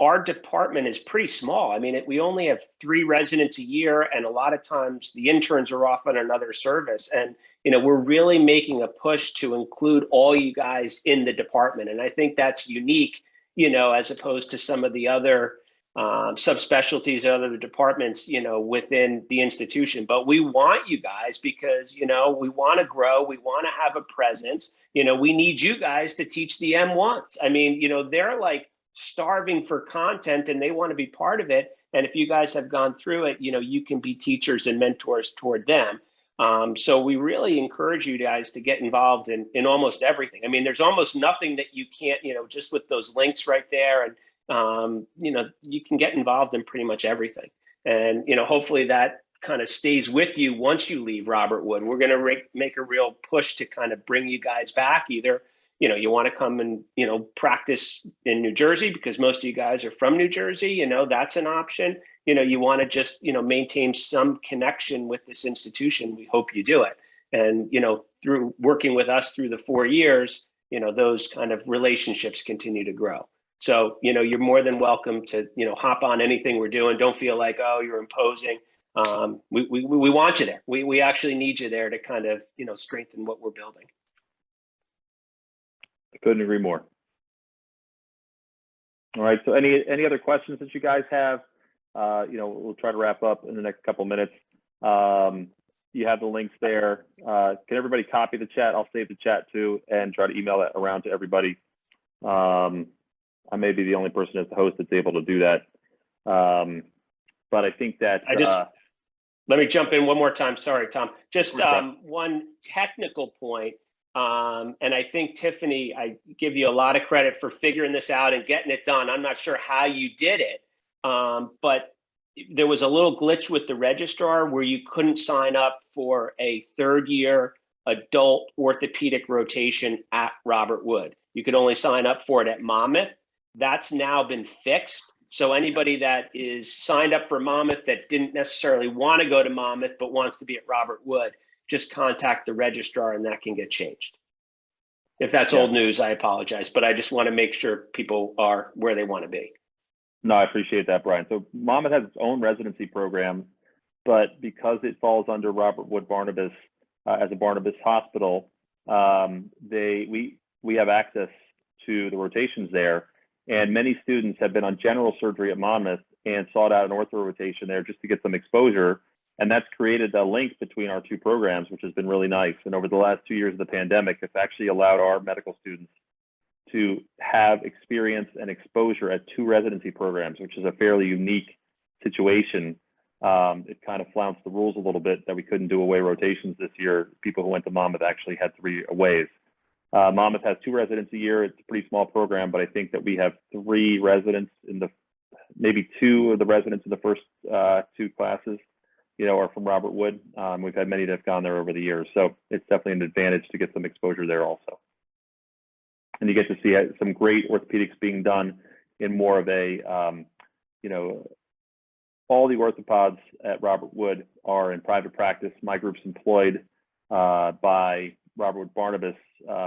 our department is pretty small. I mean, we only have 3 residents a year, and a lot of times the interns are off on another service. And, we're really making a push to include all you guys in the department. And I think that's unique, as opposed to some of the other subspecialties and other departments, within the institution. But we want you guys because, we want to grow. We want to have a presence. We need you guys to teach the M1s. I mean, they're like starving for content and they want to be part of it. And if you guys have gone through it, you can be teachers and mentors toward them. So we really encourage you guys to get involved in almost everything. I mean, there's almost nothing that you can't, just with those links right there. And you can get involved in pretty much everything. And, hopefully that kind of stays with you once you leave Robert Wood. We're going to make a real push to kind of bring you guys back. Either, you want to come and, practice in New Jersey because most of you guys are from New Jersey, that's an option. You want to just, maintain some connection with this institution. We hope you do it. And, through working with us through the 4 years, those kind of relationships continue to grow. So, you're more than welcome to, hop on anything we're doing. Don't feel like, oh, you're imposing. We want you there. We actually need you there to kind of, strengthen what we're building. I couldn't agree more. All right. So any other questions that you guys have? We'll try to wrap up in the next couple minutes. You have the links there. Can everybody copy the chat? I'll save the chat too and try to email that around to everybody. I may be the only person as the host that's able to do that. But I think that let me jump in one more time. Sorry, Tom. Just okay. One technical point. And I think, Tiffany, I give you a lot of credit for figuring this out and getting it done. I'm not sure how you did it, but there was a little glitch with the registrar where you couldn't sign up for a 3rd-year adult orthopedic rotation at Robert Wood. You could only sign up for it at Monmouth. That's now been fixed. So anybody that is signed up for Monmouth that didn't necessarily want to go to Monmouth but wants to be at Robert Wood, just contact the registrar and that can get changed. If that's old news, I apologize, but I just want to make sure people are where they want to be. No, I appreciate that, Brian. So Monmouth has its own residency program, but because it falls under Robert Wood Barnabas as a Barnabas hospital, we have access to the rotations there. And many students have been on general surgery at Monmouth and sought out an ortho rotation there just to get some exposure. And that's created a link between our two programs, which has been really nice. And over the last 2 years of the pandemic, it's actually allowed our medical students to have experience and exposure at two residency programs, which is a fairly unique situation. It kind of flounced the rules a little bit that we couldn't do away rotations this year. People who went to Monmouth actually had 3 aways. Monmouth has 2 residents a year. It's a pretty small program, but I think that we have 3 residents in maybe 2 of the residents in the first 2 classes, are from Robert Wood. We've had many that have gone there over the years. So it's definitely an advantage to get some exposure there also. And you get to see some great orthopedics being done in more of a, all the orthopods at Robert Wood are in private practice. My group's employed by Robert Wood Barnabas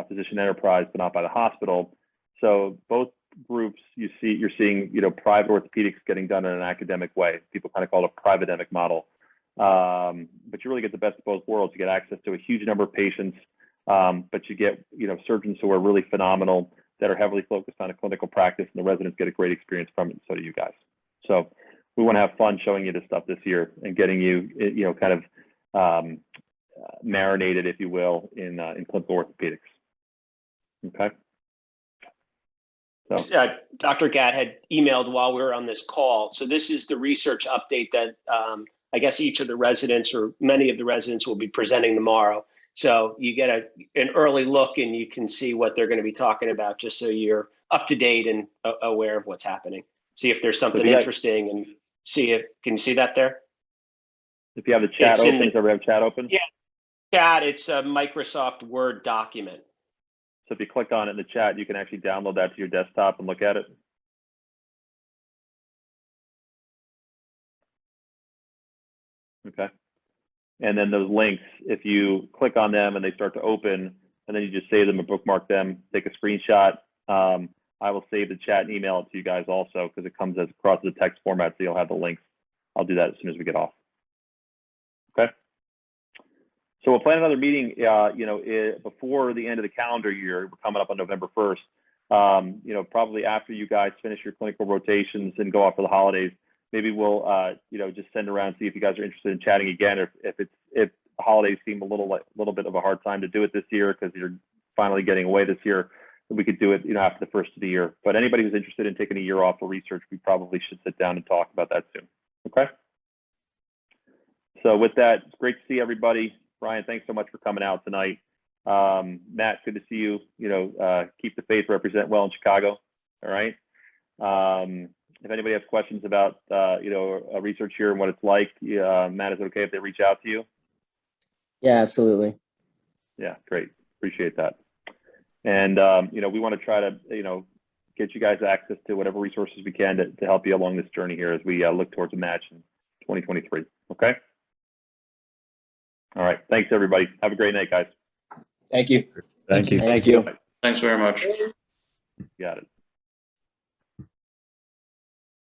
Physician Enterprise, but not by the hospital. So both groups, you're seeing, private orthopedics getting done in an academic way. People kind of call it a private model. But you really get the best of both worlds. You get access to a huge number of patients, but you get, surgeons who are really phenomenal that are heavily focused on a clinical practice, and the residents get a great experience from it, and so do you guys. So we want to have fun showing you this stuff this year and getting you, kind of marinated, if you will, in clinical orthopedics. Okay. So Dr. Gatt had emailed while we were on this call. So this is the research update that I guess each of the residents or many of the residents will be presenting tomorrow. So you get an early look and you can see what they're going to be talking about, just so you're up to date and aware of what's happening. See if there's something interesting and can you see that there? If you have the chat open, does everybody have chat open? Yeah, chat, it's a Microsoft Word document. So if you click on it in the chat, you can actually download that to your desktop and look at it. Okay. And then those links, if you click on them and they start to open, and then you just save them and bookmark them, take a screenshot. I will save the chat and email it to you guys also, because it comes as across the text format, so you'll have the links. I'll do that as soon as we get off. Okay. So we'll plan another meeting, before the end of the calendar year. We're coming up on November 1st. Probably after you guys finish your clinical rotations and go off for the holidays, maybe we'll, just send around, see if you guys are interested in chatting again, or if the holidays seem a little bit of a hard time to do it this year because you're finally getting away this year. We could do it, after the first of the year. But anybody who's interested in taking a year off for research, we probably should sit down and talk about that soon. Okay. So with that, it's great to see everybody. Brian, thanks so much for coming out tonight. Matt, good to see you. Keep the faith, represent well in Chicago. All right. If anybody has questions about, research here and what it's like, Matt, is it okay if they reach out to you? Yeah, absolutely. Yeah, great. Appreciate that. And, we want to try to, get you guys access to whatever resources we can to help you along this journey here as we look towards a match in 2023. Okay. All right. Thanks, everybody. Have a great night, guys. Thank you. Thank you. Thank you. Thanks very much. Got it.